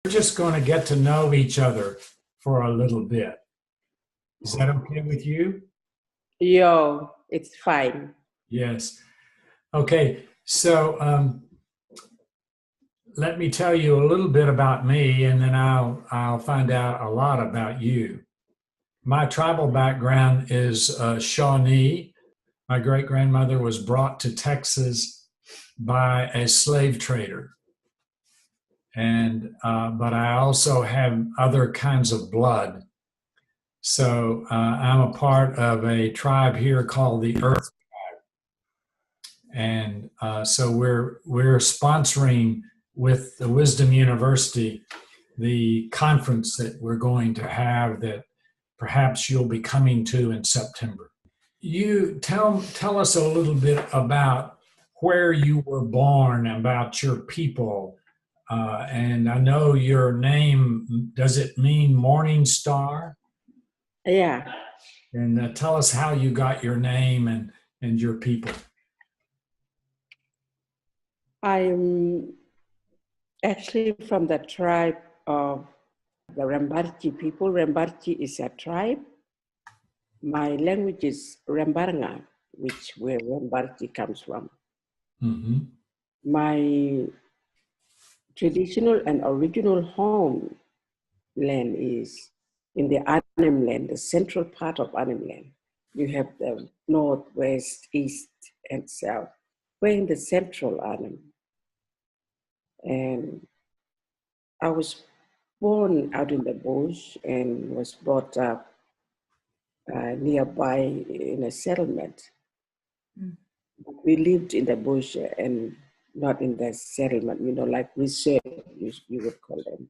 We're just going to get to know each other for a little bit. Is that okay with you? Yo, it's fine. Yes. Okay. So let me tell you a little bit about me, and then I'll find out a lot about you. My tribal background is Shawnee. My great grandmother was brought to Texas by a slave trader, and but I also have other kinds of blood. So I'm a part of a tribe here called the Earth, and so we're sponsoring with the Wisdom University the conference that we're going to have that perhaps you'll be coming to in September. You tell us a little bit about where you were born, about your people, and I know your name. Does it mean Morningstar? Yeah, And tell us how you got your name and your people. I'm actually from the tribe of the Rembarchi people. Rembarchi is a tribe. My language is Rembaranga, which where Rembarchi comes from. Mm-hmm. My traditional and original home land is in the Arnhem land, the central part of Arnhem land. You have the north, west, east, and south. We're in the central Arnhem. And I was born out in the bush and was brought up nearby in a settlement. Mm. We lived in the bush and not in the settlement, like reserve, you would call them.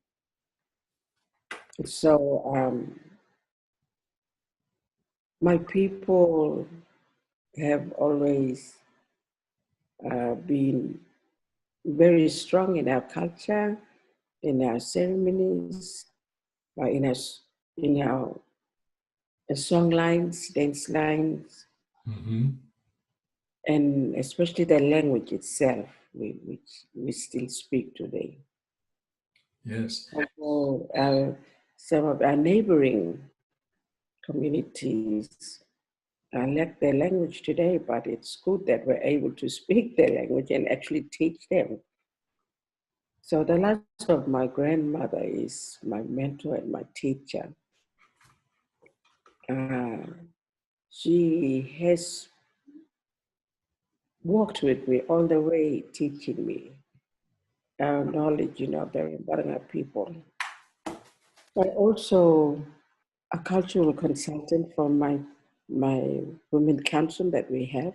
So my people have always been very strong in our culture, in our ceremonies, in our song lines, dance lines, Mm-hmm. and especially the language itself, which we still speak today. Yes. Although some of our neighboring communities lack their language today, but it's good that we're able to speak their language and actually teach them. So the last of my grandmother is my mentor and my teacher. She has walked with me all the way, teaching me our knowledge, of the Mbaranga people. But also a cultural consultant for my women council that we have,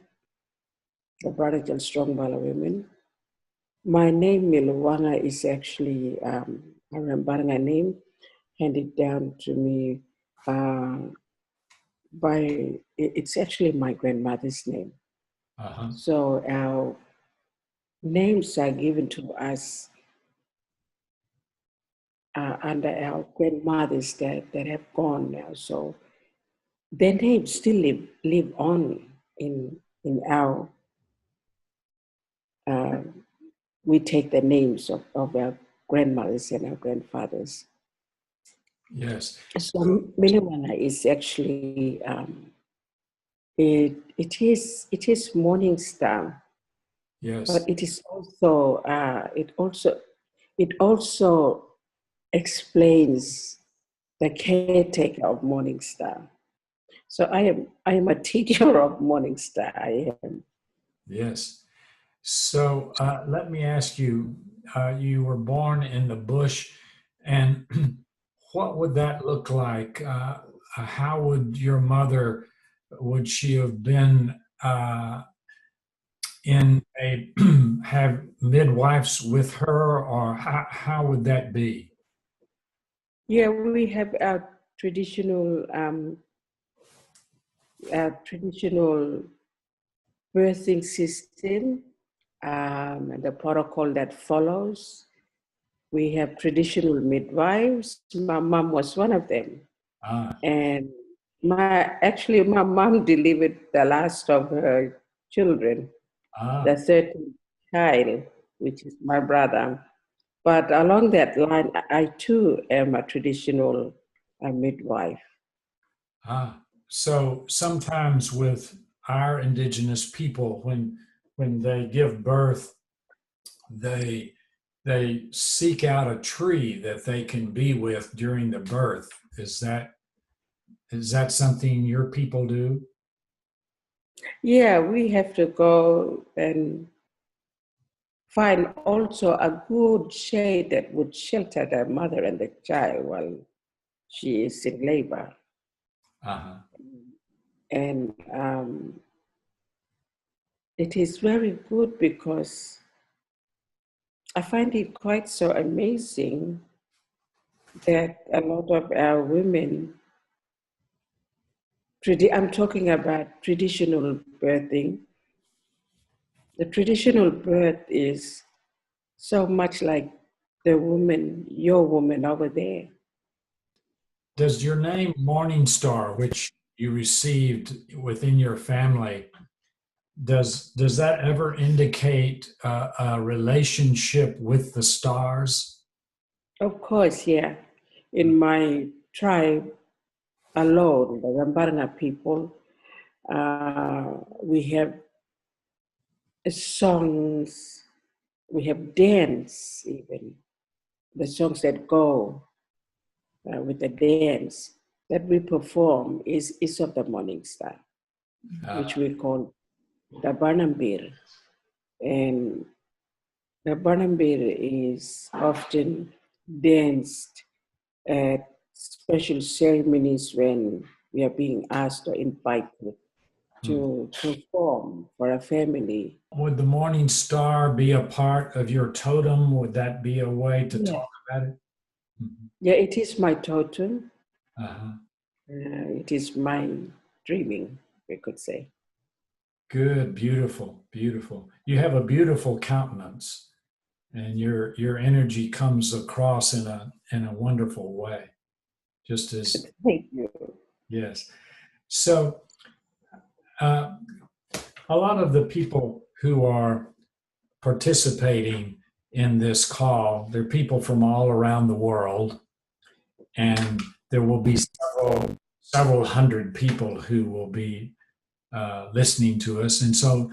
the Barajal Strong Bala Women. My name, Miliwanga, is actually a Mbaranga name handed down to me it's actually my grandmother's name. Uh-huh. So our names are given to us under our grandmothers that have gone now. So their names still live on in our, we take the names of our grandmothers and our grandfathers. Yes. So Miliwanga is actually, it is Morningstar. Yes. But it is also, it also explains the caretaker of Morningstar. So I am a teacher of Morningstar. I am. Yes. So let me ask you, you were born in the bush, and what would that look like? How would your mother, would she have been in a, have midwives with her, or how would that be? Yeah, we have our traditional birthing system and the protocol that follows. We have traditional midwives. My mom was one of them. And my mom delivered the last of her children, the 13th child, which is my brother. But along that line, I too am a traditional midwife. So sometimes with our indigenous people, when they give birth, they seek out a tree that they can be with during the birth. Is that something your people do? Yeah, we have to go and find also a good shade that would shelter the mother and the child while she is in labor. Uh-huh. And it is very good because I find it quite so amazing that a lot of our women, I'm talking about traditional birthing. The traditional birth is so much like the woman, your woman over there. Does your name Morningstar, which you received within your family, does that ever indicate a relationship with the stars? Of course, yeah. In my tribe alone, the Rambarna people, we have songs, we have dance even, the songs that go with the dance that we perform is of the Morningstar, which we call the Barnambir. And the Barnambir is often danced at special ceremonies when we are being asked or invited to perform for a family. Would the morning star be a part of your totem? Would that be a way to talk about it? Mhm. Yeah, it is my totem. Uh-huh. It is my dreaming, we could say. Good, beautiful, beautiful. You have a beautiful countenance, and your energy comes across in a wonderful way. Just as Thank you. yes. So uh, a lot of the people who are participating in this call, they're people from all around the world, and there will be several hundred people who will be listening to us, and so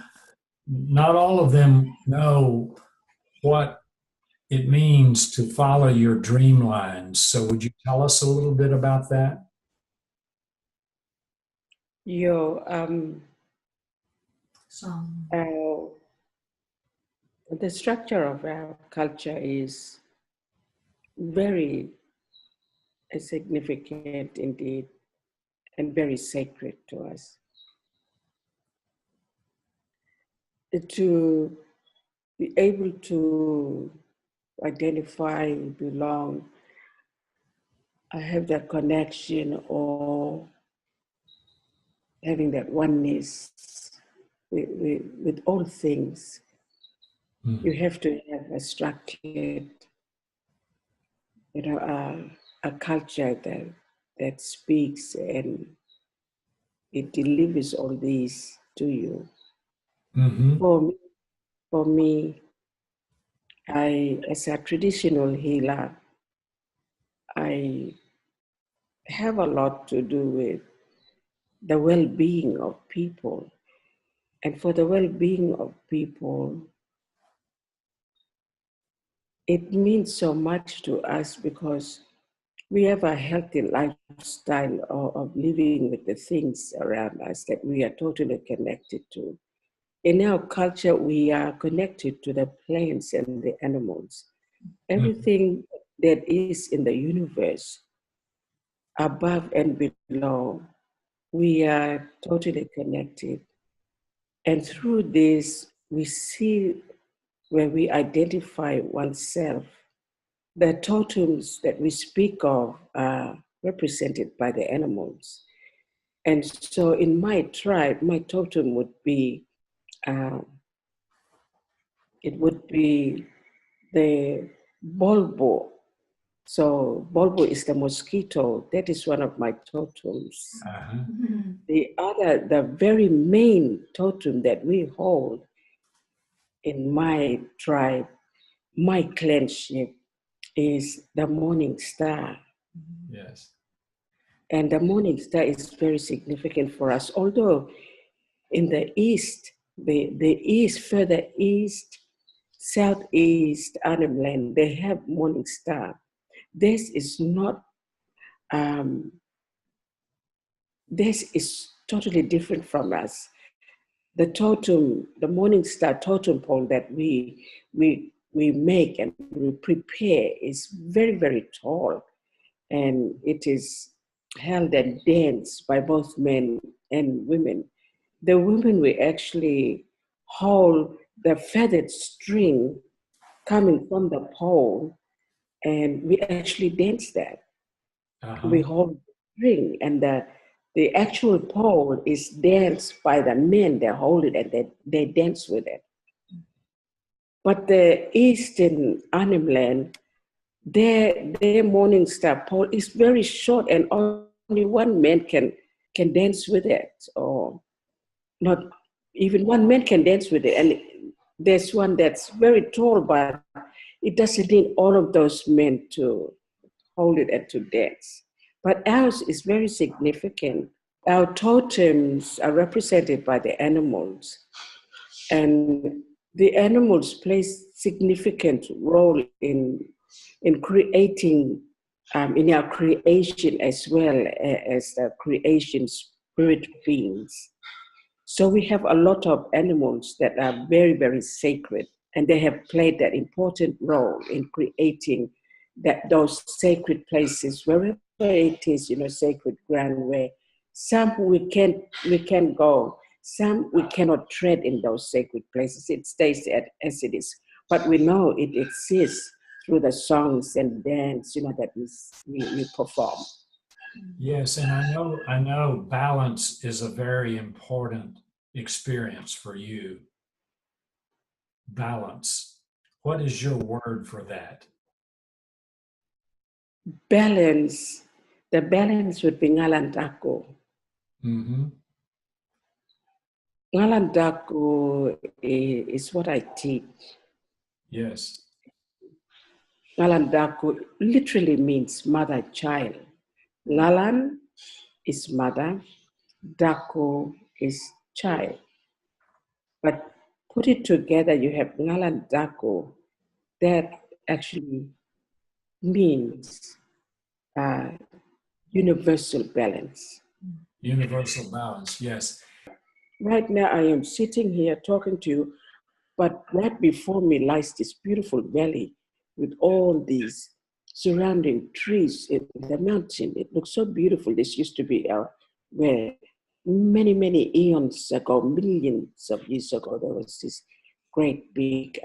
not all of them know what it means to follow your dream lines. So would you tell us a little bit about that? Your Song. the structure of our culture is very significant indeed and very sacred to us. To be able to identify, belong, I have that connection or having that oneness with all things. You have to have a structured, a culture that speaks and it delivers all these to you. Mm-hmm. For me, as a traditional healer, I have a lot to do with the well-being of people. And for the well-being of people, it means so much to us because we have a healthy lifestyle of living with the things around us that we are totally connected to. In our culture, we are connected to the plants and the animals. Everything that is in the universe, above and below, we are totally connected. And through this, we see where we identify oneself. The totems that we speak of are represented by the animals. And so in my tribe, my totem would be, it would be the bulbo. So bulbo is the mosquito. That is one of my totems. Uh-huh. The very main totem that we hold in my tribe, my clanship, is the morning star. Yes. And the morning star is very significant for us. Although in the east, the east, further east, southeast Arnhem Land, they have morning star. This is not, this is totally different from us. The totem, the morning star totem pole that we make and we prepare is very, very tall. And it is held and danced by both men and women. The women will actually hold the feathered string coming from the pole, and we actually dance that. We hold the string, and the actual pole is danced by the men. They hold it and they dance with it. But the Eastern Arnhem Land, their morning star pole is very short, and only one man can dance with it, or not even one man can dance with it. And there's one that's very tall, but it doesn't need all of those men to hold it and to dance. But ours is very significant. Our totems are represented by the animals, and the animals play significant role in creating, in our creation as well as the creation spirit beings. So we have a lot of animals that are very, very sacred, and they have played that important role in creating those sacred places, wherever it is, sacred ground, where some we can go, some we cannot tread in those sacred places. It stays as it is, but we know it exists through the songs and dance, that we perform. Yes, and I know balance is a very important experience for you. Balance. What is your word for that? Balance. The balance would be Ngalandakku. Mm-hmm. Ngalandakku is what I teach. Yes. Ngalandakku literally means mother-child. Ngalan is mother, Daku is child. But put it together, you have Ngalandakku. That actually means universal balance. Universal balance. Yes. Right now, I am sitting here talking to you, but right before me lies this beautiful valley with all these surrounding trees in the mountain. It looks so beautiful. This used to be where many, many eons ago, millions of years ago, there was this great big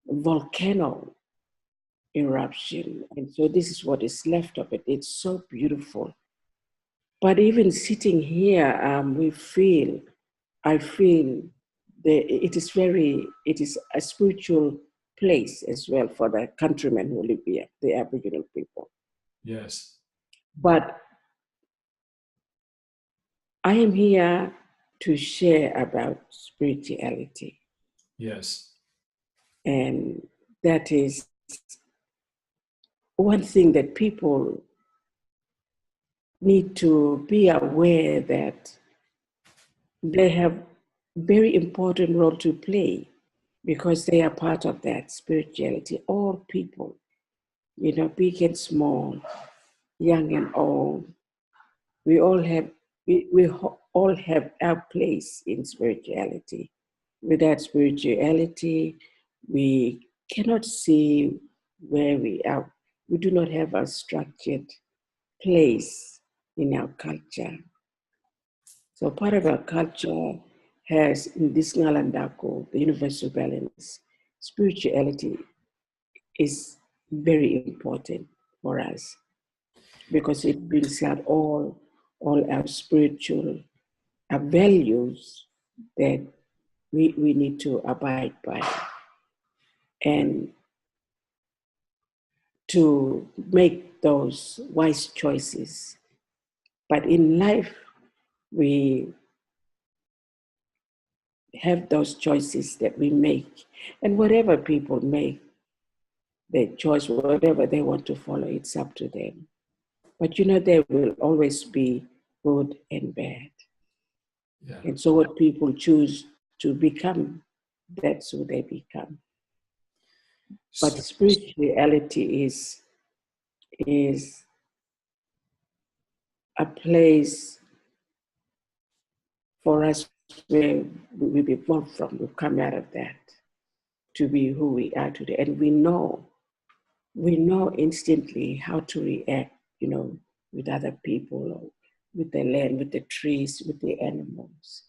volcano eruption. And so this is what is left of it. It's so beautiful. But even sitting here, I feel it is a spiritual place as well for the countrymen who live here, the Aboriginal people. Yes. But I am here to share about spirituality. Yes. And that is one thing that people need to be aware that they have very important role to play because they are part of that spirituality. All people, big and small, young and old, we all have all have our place in spirituality. Without spirituality, we cannot see where we are. We do not have a structured place in our culture. So part of our culture has in this Ngalandakku, the universal balance. Spirituality is very important for us because it brings out all our spiritual values that we need to abide by and to make those wise choices. But in life, we have those choices that we make. And whatever people make, their choice, whatever they want to follow, it's up to them. But there will always be good and bad. Yeah. And so what people choose to become, that's who they become. But spirituality is a place for us where we've evolved from. We've come out of that to be who we are today. And we know instantly how to react, with other people, or with the land, with the trees, with the animals.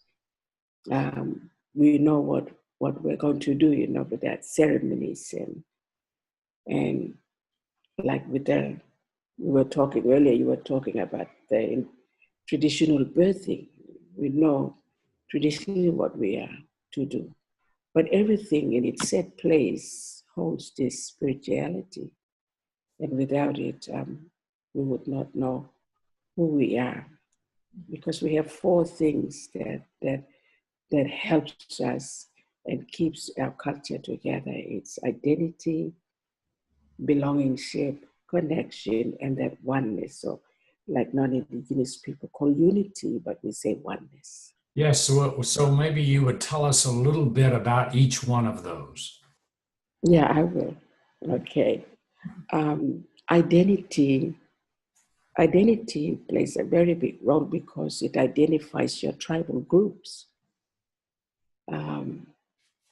We know what we're going to do, with that ceremonies and like with we were talking earlier, you were talking about the traditional birthing. We know traditionally what we are to do. But everything in its set place holds this spirituality. And without it, we would not know who we are. Because we have four things that helps us and keeps our culture together. It's identity, belongingship, connection, and that oneness. So like non-Indigenous people call unity, but we say oneness. Yes, so maybe you would tell us a little bit about each one of those. Yeah, I will. Okay. Identity plays a very big role because it identifies your tribal groups.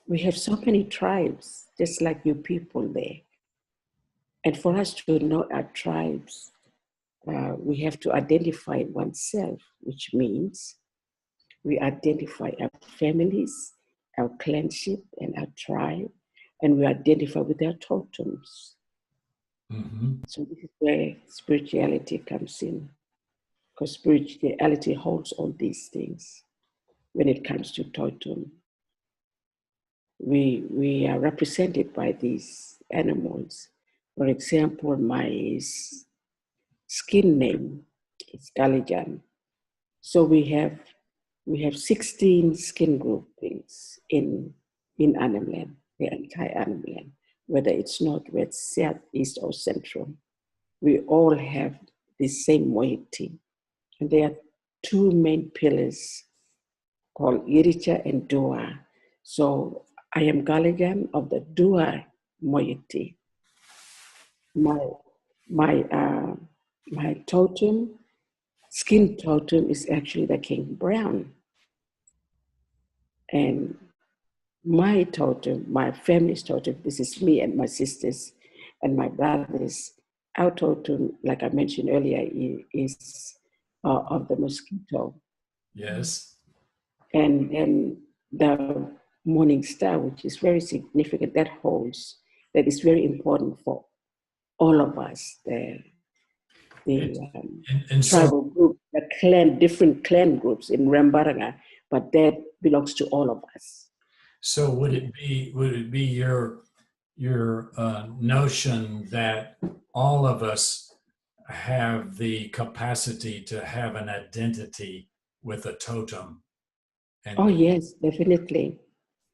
We have so many tribes, just like you people there. And for us to know our tribes, we have to identify oneself, which means we identify our families, our clanship, and our tribe, and we identify with our totems. Mm-hmm. So this is where spirituality comes in, because spirituality holds all these things. When it comes to totem, we are represented by these animals. For example, my skin name is Galijan. So we have 16 skin groupings in Animland, the entire Animland, whether it's north, west, south, east, or central. We all have the same moiety. And there are two main pillars called Iricha and Dua. So I am Galigan of the Dua moiety. My totem, skin totem, is actually the King Brown. And my totem, my family's totem, this is me and my sisters and my brothers. Our totem, like I mentioned earlier, is of the mosquito. Yes. And then the Morningstar, which is very significant, that is very important for all of us. The tribal group, the clan, different clan groups in Rambaranga, but that belongs to all of us. So would it be your notion that all of us have the capacity to have an identity with a totem? Oh yes, definitely.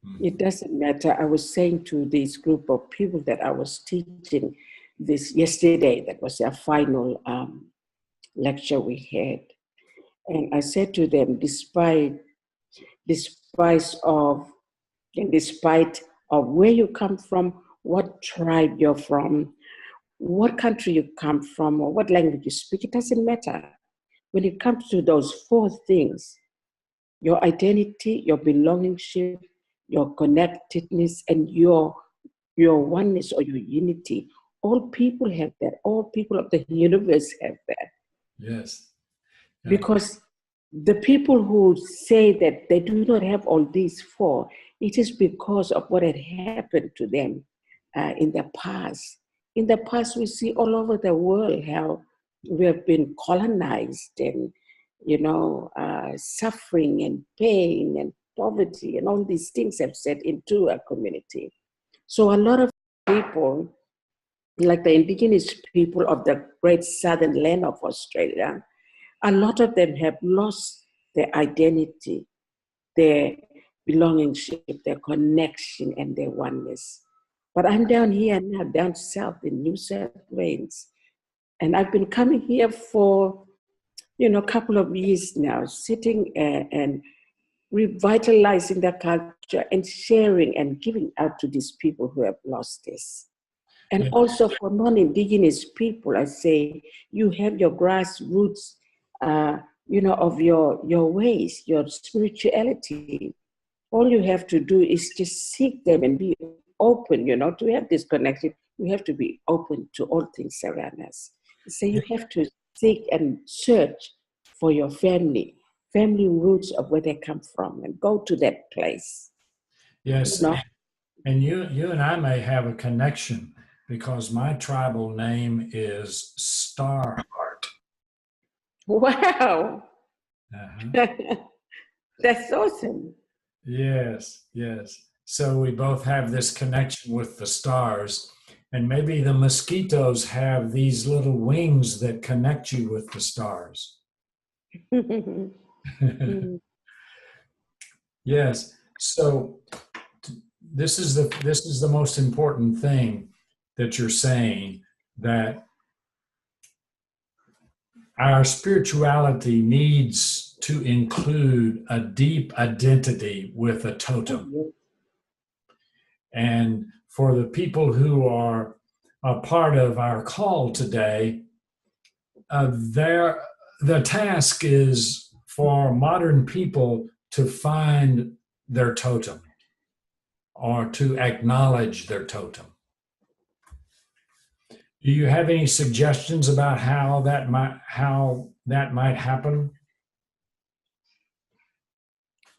Mm-hmm. It doesn't matter. I was saying to this group of people that I was teaching this yesterday, that was our final lecture we had. And I said to them, despite of where you come from, what tribe you're from, what country you come from, or what language you speak, it doesn't matter. When it comes to those four things, your identity, your belongingship, your connectedness, and your oneness or your unity, all people have that. All people of the universe have that. Yes. Yeah. Because the people who say that they do not have all these four, it is because of what had happened to them in the past. In the past, we see all over the world how we have been colonized and, suffering and pain and poverty and all these things have set into a community. So a lot of people, like the indigenous people of the great southern land of Australia, a lot of them have lost their identity, their belongingship, their connection, and their oneness. But I'm down here now, down south in New South Wales. And I've been coming here for, a couple of years now, sitting and revitalizing the culture and sharing and giving out to these people who have lost this. And also for non-Indigenous people, I say, you have your grassroots, of your ways, your spirituality. All you have to do is just seek them and be open, to have this connection. You have to be open to all things around us. So you have to seek and search for your family roots of where they come from, and go to that place. Yes. And you and I may have a connection because my tribal name is Starheart. Wow. Uh-huh. That's awesome. Yes, yes. So we both have this connection with the stars, and maybe the mosquitoes have these little wings that connect you with the stars. Yes. So this is the most important thing that you're saying, that our spirituality needs to include a deep identity with a totem. And for the people who are a part of our call today, the task is for modern people to find their totem or to acknowledge their totem. Do you have any suggestions about how that might happen?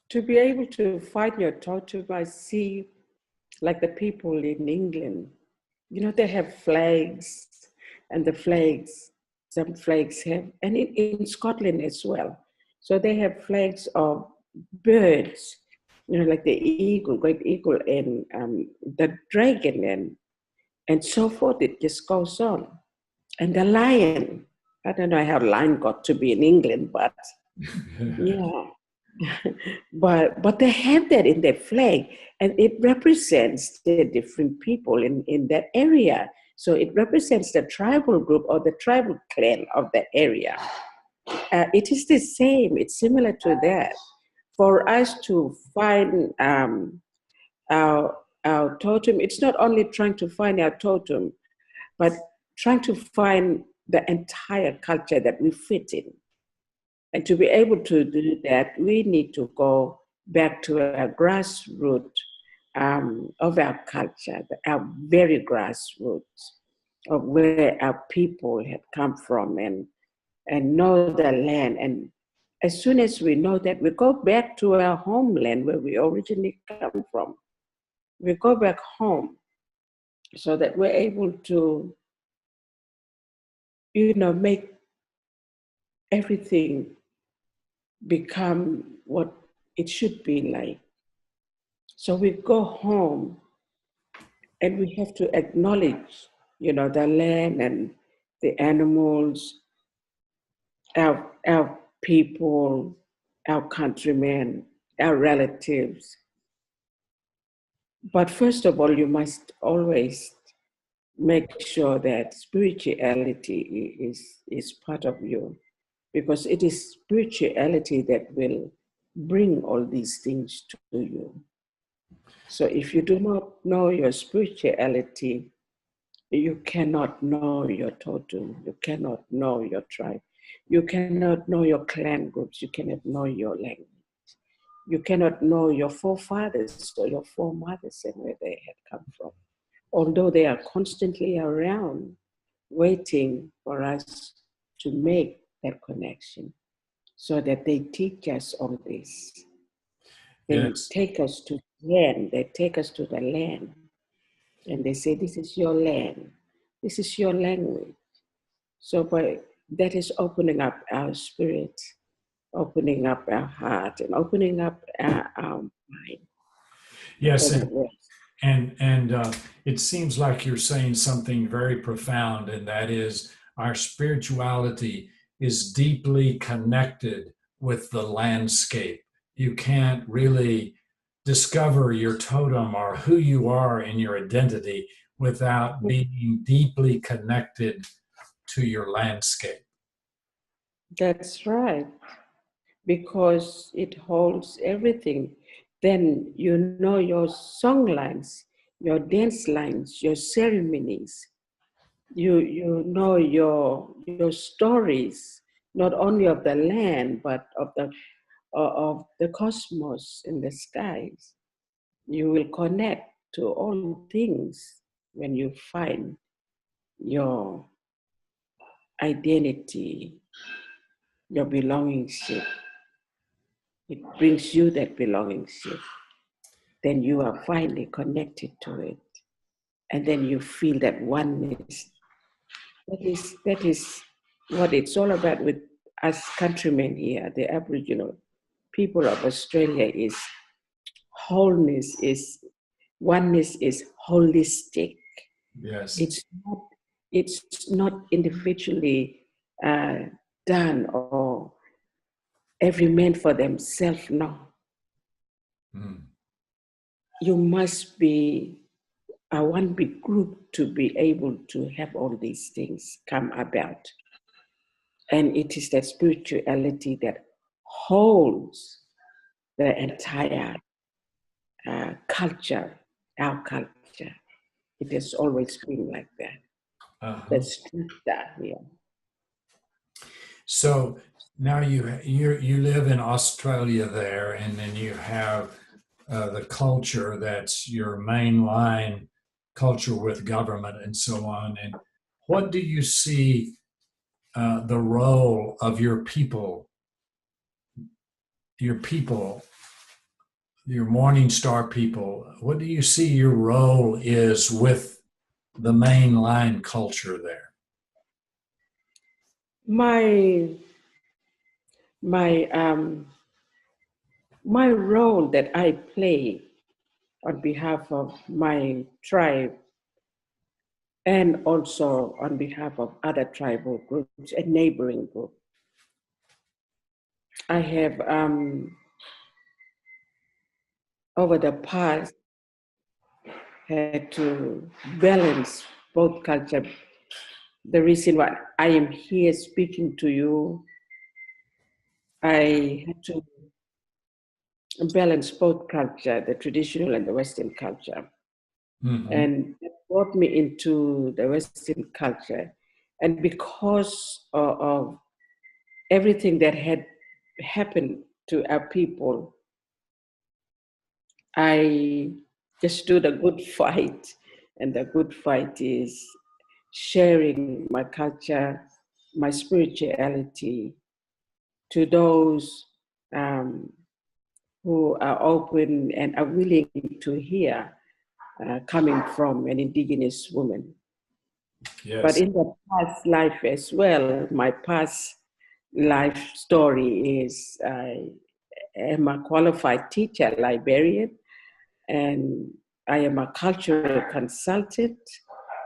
To be able to find your totem, I see, like the people in England, they have flags, and some flags have, and in Scotland as well. So they have flags of birds, like the eagle, great eagle, and the dragon, and so forth. It just goes on. And the lion, I don't know how lion got to be in England, but yeah. but they have that in their flag, and it represents the different people in that area. So it represents the tribal group or the tribal clan of that area. It is the same. It's similar to that. For us to find our totem, it's not only trying to find our totem, but trying to find the entire culture that we fit in. And to be able to do that, we need to go back to our grassroots of our culture, our very grassroots of where our people have come from, and know the land. And as soon as we know that, we go back to our homeland where we originally come from. We go back home so that we're able to, make everything become what it should be like. So we go home and we have to acknowledge, the land and the animals, our people, our countrymen, our relatives. But first of all, you must always make sure that spirituality is part of you, because it is spirituality that will bring all these things to you. So if you do not know your spirituality, you cannot know your totem, you cannot know your tribe, you cannot know your clan groups, you cannot know your language, you cannot know your forefathers or your foremothers and where they had come from. Although they are constantly around, waiting for us to make that connection, so that they teach us all this. They take us to land, they take us to the land, and they say, this is your land, this is your language. So that is opening up our spirit, opening up our heart, and opening up our mind. Yes, and it seems like you're saying something very profound, and that is our spirituality is deeply connected with the landscape. You can't really discover your totem or who you are in your identity without being deeply connected to your landscape. That's right, because it holds everything. Then you know your song lines, your dance lines, your ceremonies. You know your stories, not only of the land but of the cosmos in the skies. You will connect to all things when you find your identity, your belongingship. It brings you that belongingship. Then you are finally connected to it. And then you feel that oneness. That is what it's all about with us countrymen here, the Aboriginal people of Australia, is wholeness, is oneness, is holistic. Yes. It's not individually done or every man for themselves. No, you must be a one big group to be able to have all these things come about. And it is that spirituality that holds the entire culture, our culture. It has always been like that. That's that, yeah. So now you live in Australia there, and then you have the culture that's your mainline culture with government and so on. And what do you see the role of your people, your Morningstar people? What do you see your role is with the mainline culture there? My my role that I play on behalf of my tribe and also on behalf of other tribal groups and neighboring groups. I have over the past had to balance both culture. The reason why I am here speaking to you, I had to balance both culture, the traditional and the Western culture. And that brought me into the Western culture. And because of everything that had happened to our people, I just do the good fight. And the good fight is sharing my culture, my spirituality to those who are open and are willing to hear coming from an indigenous woman. Yes. But in the past life as well, my past life story is I am a qualified teacher, librarian, and I am a cultural consultant,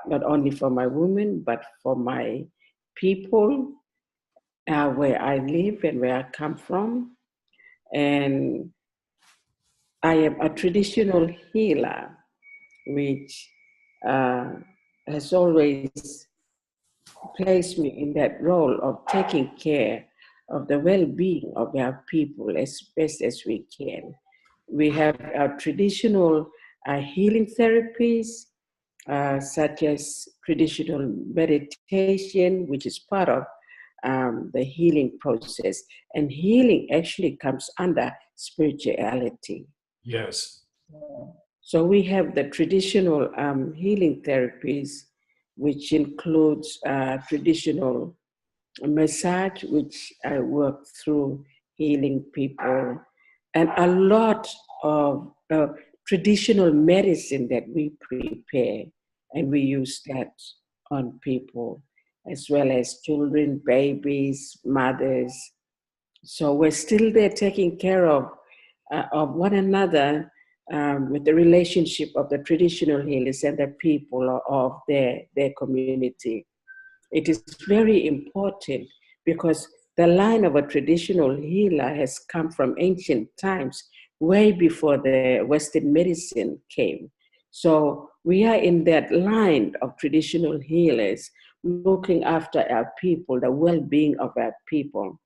not only for my women, but for my people, where I live and where I come from. And I am a traditional healer, which has always placed me in that role of taking care of the well-being of our people as best as we can. We have our traditional healing therapies, such as traditional meditation, which is part of the healing process. And healing actually comes under spirituality. Yes. So we have the traditional healing therapies, which includes traditional massage, which I work through healing people, and a lot of traditional medicine that we prepare, and we use that on people, as well as children, babies, mothers. So we're still there taking care of one another with the relationship of the traditional healers and the people of their community. It is very important because the line of a traditional healer has come from ancient times way before the Western medicine came. So we are in that line of traditional healers looking after our people, the well-being of our people.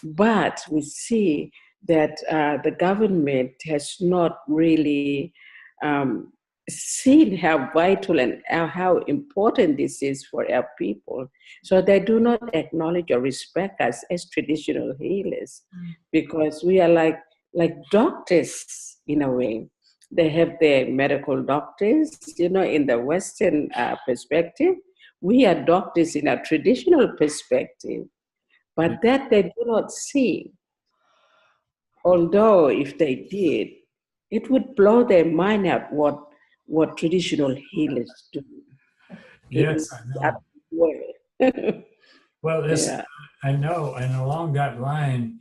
But we see that the government has not really um, seen how vital and how important this is for our people. So they do not acknowledge or respect us as traditional healers because we are like doctors in a way. They have their medical doctors, in the Western perspective. We are doctors in a traditional perspective, but that they do not see. Although if they did, it would blow their mind out what traditional healers do in Yes, I the other know. world. Well, Yeah. I know, and along that line,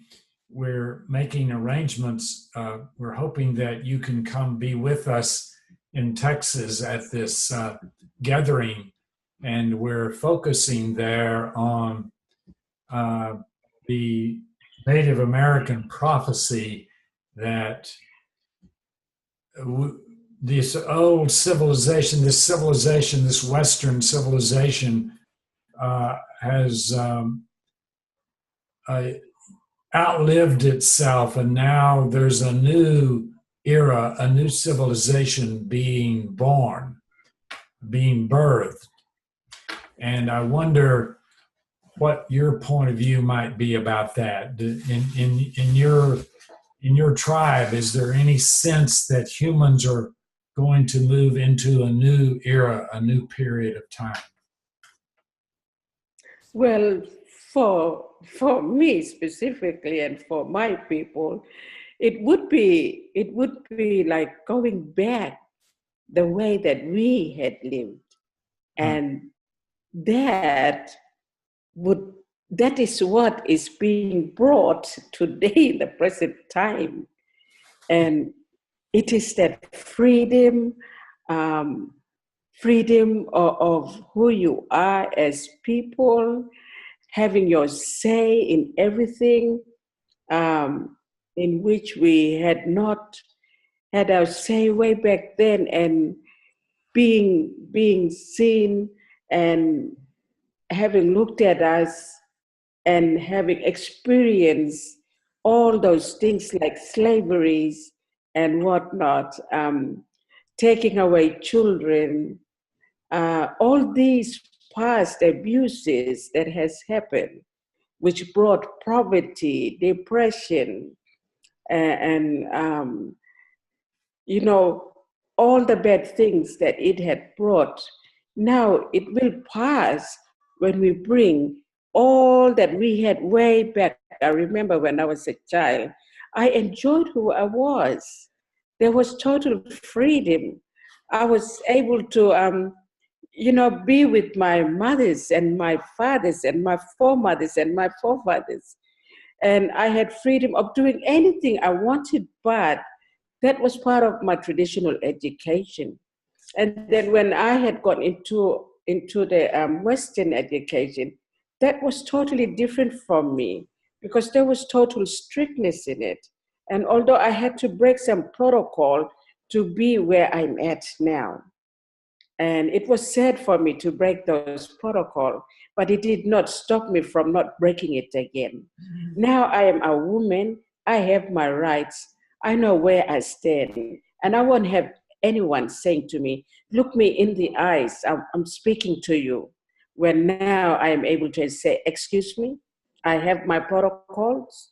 we're making arrangements. We're hoping that you can come be with us in Texas at this gathering, and we're focusing there on uh, the Native American prophecy that this old civilization, this Western civilization, has uh, outlived itself, and now there's a new era, a new civilization being born, being birthed. And I wonder what your point of view might be about that. In your tribe, is there any sense that humans are going to move into a new era, a new period of time? Well, for me specifically and for my people, it would be like going back the way that we had lived. Uh, And that would that is what is being brought today in the present time. And it is that um, freedom of who you are as people, having your say in everything, um, in which we had not had our say way back then, and being seen and having looked at us and having experienced all those things like slaveries and whatnot, taking away children, all these past abuses that has happened, which brought poverty, depression, and all the bad things that it had brought. Now it will pass when we bring all that we had way back. I remember when I was a child, I enjoyed who I was. There was total freedom. I was able to, be with my mothers and my fathers and my foremothers and my forefathers. And I had freedom of doing anything I wanted, but that was part of my traditional education. And then when I had gone into the Western education, that was totally different from me because there was total strictness in it. And although I had to break some protocol to be where I'm at now, and it was sad for me to break those protocol, but it did not stop me from not breaking it again. Now I am a woman, I have my rights, I know where I stand, and I won't have anyone saying to me, look me in the eyes, I'm speaking to you. When now I am able to say, excuse me, I have my protocols,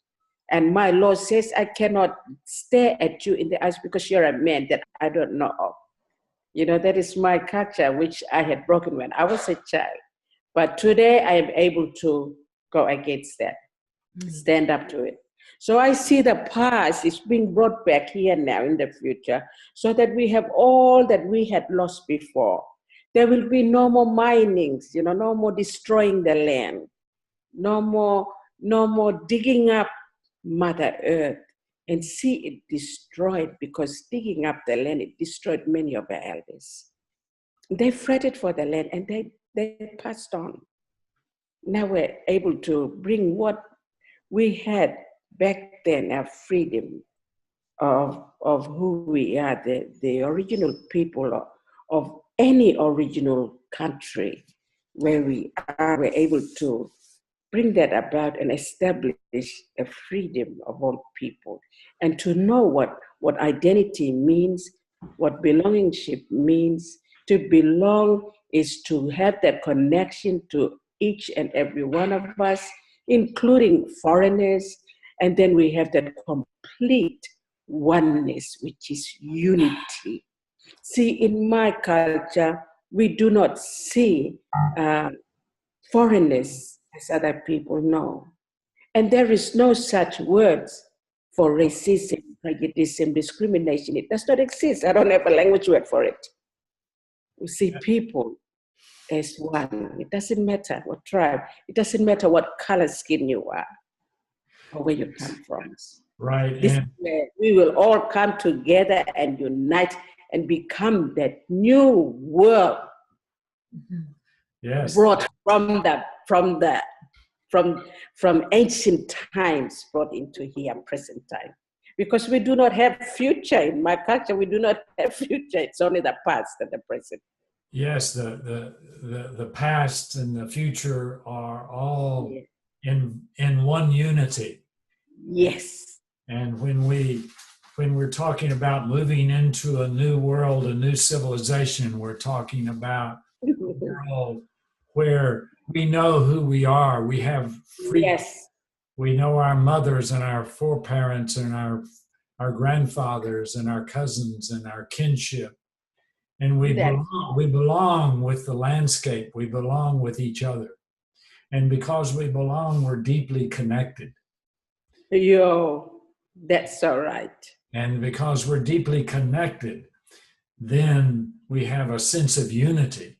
and my law says I cannot stare at you in the eyes because you're a man that I don't know of. That is my culture, which I had broken when I was a child. But today I am able to go against that, stand up to it. So I see the past is being brought back here now in the future so that we have all that we had lost before. There will be no more minings, no more destroying the land, no more digging up Mother Earth and see it destroyed, because digging up the land, it destroyed many of our elders. They fretted for the land and they passed on. Now we're able to bring what we had back then, our freedom, of who we are, the original people of any original country where we are, we're able to bring that about and establish a freedom of all people, and to know what identity means, what belongingship means. To belong is to have that connection to each and every one of us, including foreigners. And then we have that complete oneness, which is unity. See, in my culture, we do not see foreigners as other people know. And there is no such words for racism, prejudice, discrimination. It does not exist. I don't have a language word for it. We see people as one. It doesn't matter what tribe. It doesn't matter what color skin you are or where you come from. Right. This is where we will all come together and unite and become that new world. Yes. Brought from ancient times, brought into here present time. Because we do not have future. In my culture, we do not have future. It's only the past and the present. Yes, the past and the future are all in one unity. Yes. And when we're talking about moving into a new world, a new civilization, we're talking about a world where we know who we are. We have freedom. Yes. We know our mothers and our foreparents and our grandfathers and our cousins and our kinship. And we belong with the landscape. We belong with each other. And because we belong, we're deeply connected. Yo, that's all right. And because we're deeply connected, then we have a sense of unity.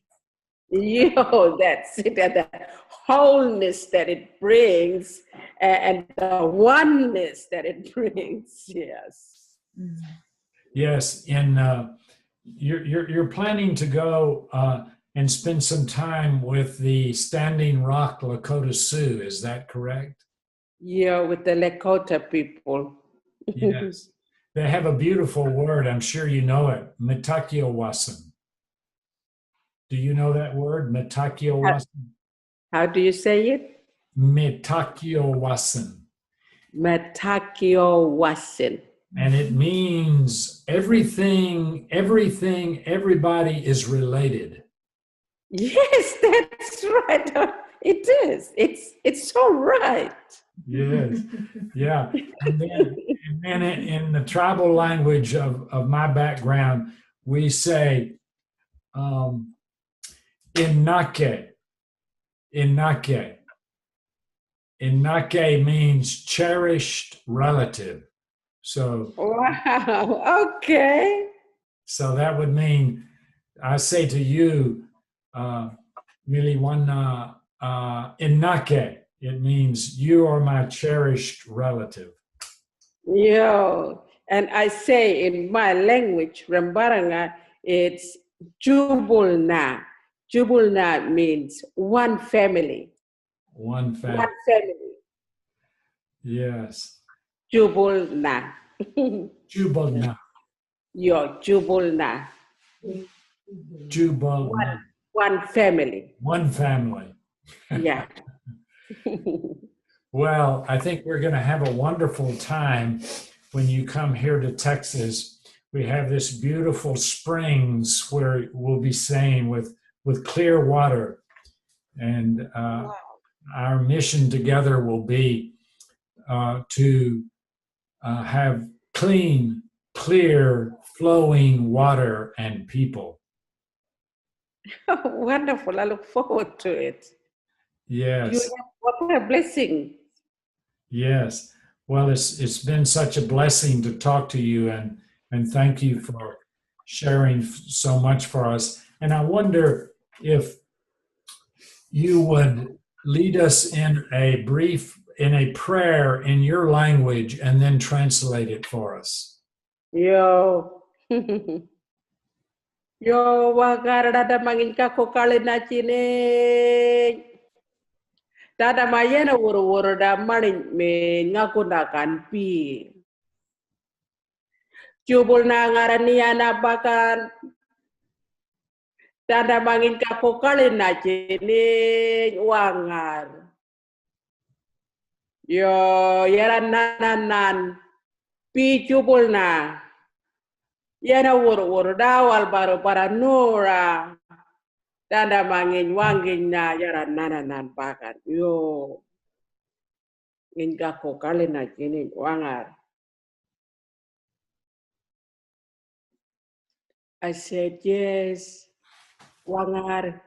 Yo, that's it. The wholeness that it brings and the oneness that it brings. Yes. Yes. And you're planning to go and spend some time with the Standing Rock Lakota Sioux. Is that correct? Yeah, with the Lakota people. Yes. They have a beautiful word. I'm sure you know it. Mitakiawasan. Do you know that word? Mitakiawasan? How do you say it? Mitakiawasan. Mitakiawasan. And it means everything, everybody is related. Yes, that's right. It is. It's so right. Yes. Yeah. And then in the tribal language of my background, we say inake. Inake. Inake means cherished relative. So wow. Okay. So that would mean I say to you, Miliwanga inake. It means you are my cherished relative. Yo, and I say in my language, Rambaranga, it's Jubulna. Jubulna means one family. One family. One family. Yes. Jubulna. Jubalna. Yo, Jubulna. Jubalna. One family. One family. Yeah. Well, I think we're going to have a wonderful time when you come here to Texas. We have this beautiful springs where we'll be staying with clear water. And our mission together will be to have clean, clear, flowing water and people. Wonderful. I look forward to it. Yes. What a blessing. Yes. Well, it's been such a blessing to talk to you, and thank you for sharing so much for us. And I wonder if you would lead us in a prayer in your language and then translate it for us. Yo. Yo wagarada manginka ko kalina chine. Tada mayena woro da marin me ngakunda kan pi. Jubul na ngarania na bakan. Tanda mangin kakokalin na chini wangar. Yo yaran nanan pi jubul na. Yana wur dawal baru para nura. Tanda mangin wangin na yaran nanan bakan. Yo ngin kakokalin na chini wangar. I said, yes, Wangar.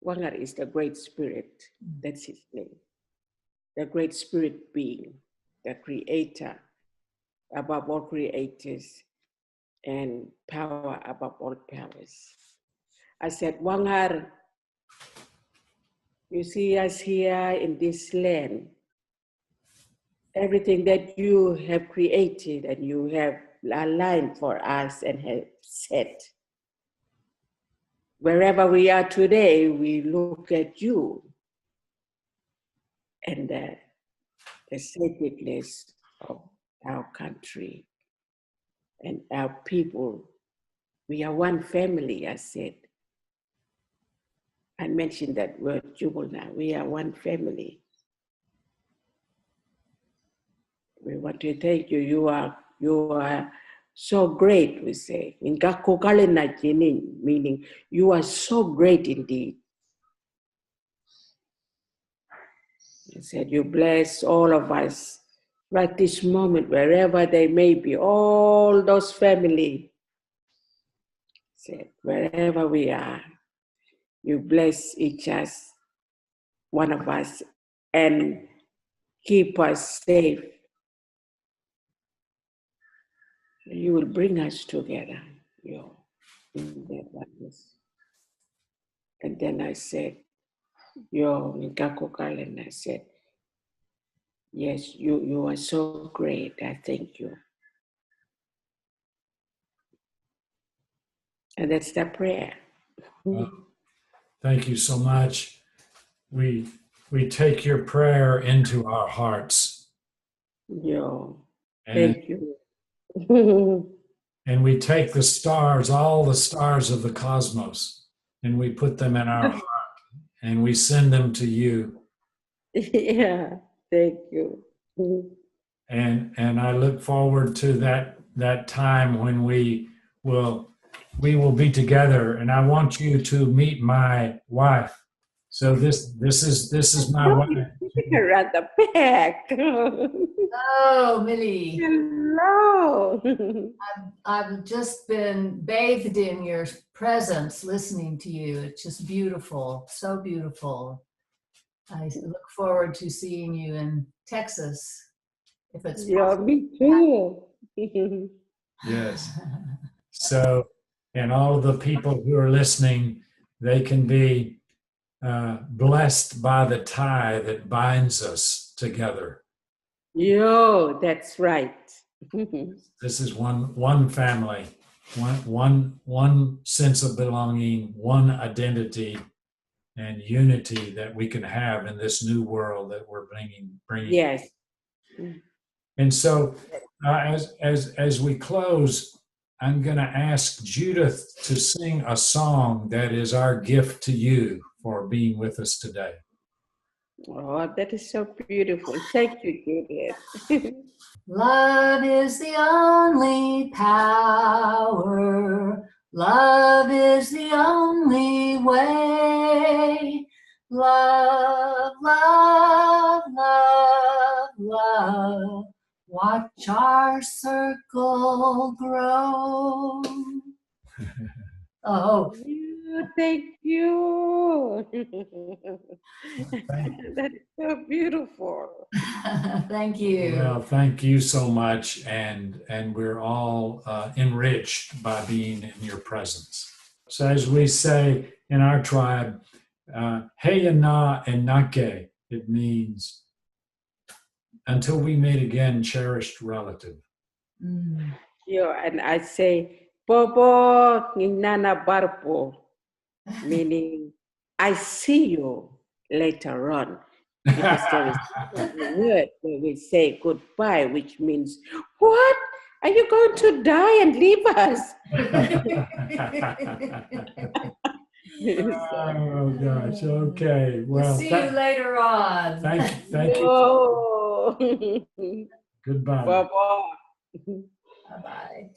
Wangar is the great spirit. That's his name. The great spirit being, the creator above all creators and power above all powers. I said, Wangar, you see us here in this land, everything that you have created and you have aligned for us and have set. Wherever we are today, we look at you and the sacredness of our country and our people. We are one family, I said. I mentioned that word, Jubulna. We are one family. We want to thank you. You are so great, we say. In Gakokalena Jinin, meaning you are so great indeed. He said, you bless all of us right this moment, wherever they may be, all those family. Said, wherever we are, you bless each us, one of us, and keep us safe. You will bring us together, in that oneness. And then I said, Nkakokal, and I said, yes, you are so great. I thank you. And that's the prayer. Thank you so much. We take your prayer into our hearts. Thank you. And we take the stars, all the stars of the cosmos, and we put them in our heart, and we send them to you. Yeah, thank you. And I look forward to that time when we will be together. And I want you to meet my wife. So this is my wife. Around the back. Oh, Millie. Hello. I've just been bathed in your presence, listening to you. It's just beautiful, so beautiful. I look forward to seeing you in Texas, if it's possible. Me too. Yes. So, and all of the people who are listening, they can be blessed by the tie that binds us together. That's right. This is one family, one sense of belonging, one identity and unity that we can have in this new world that we're bringing. Yes. And so, as we close, I'm going to ask Judith to sing a song that is our gift to you for being with us today. Oh, that is so beautiful. Thank you, Juliet. Love is the only power. Love is the only way. Love, love, love, love. Watch our circle grow. Oh, Thank you. That is so beautiful. thank you. Well, thank you so much, and we're all enriched by being in your presence. So as we say in our tribe, hey na and nake, it means until we meet again, cherished relative. And I say, Bobo Ninana Barpo, meaning I see you later on. Because there is a word where we say goodbye, which means, what? are you going to die and leave us? Oh gosh. Okay. We'll Well, see you later on. thank you. No. Goodbye. Bye-bye. Bye-bye.